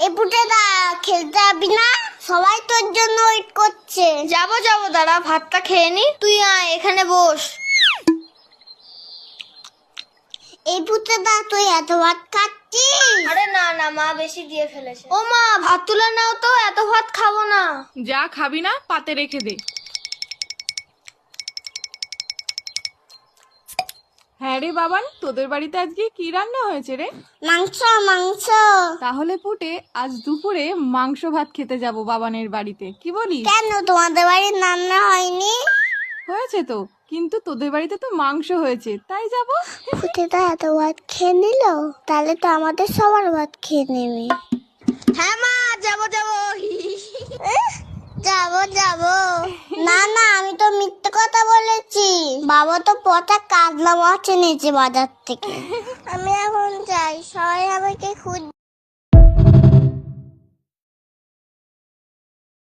এ পুটেদা খেলতে যাবি না? সবাই তোর জন্য ওয়েট করছে। যাবো দাঁড়া, ভাতটা খেয়ে নি। তুই আয় এখানে বস। এই পুটেদা তুই এত ভাত খাচ্ছিস? আরে না মা বেশি দিয়ে ফেলেছে। ও মা, ভাত তুলে নাও তো, এত ভাত খাবো না। যা খাবি না পাতে রেখে দে। হ্যাঁ রে বাবান, তোদের বাড়িতে আজকে কি রান্না হয়েছে রে? মাংস মাংস। তাহলে পুটে আজ দুপুরে মাংস ভাত খেতে যাব বাবানের বাড়িতে, কি বলিস? কেন তোমাদের বাড়ির রান্না হয়নি? হয়েছে তো, কিন্তু তোদের বাড়িতে তো মাংস হয়েছে, তাই যাব। পুটেদা এত ভাত খেয়ে নিল, তাহলে তো আমাদের সবার ভাত খেয়ে নেবে। হ্যাঁ মা, যাবো যাবো না আমি তো মিথ্যে কথা বলেছি। বাবা তো পচা কাতলা মাছ এনেছে বাজার থেকে। আমি এখন যাই, সবাই আমাকে খুঁজছে।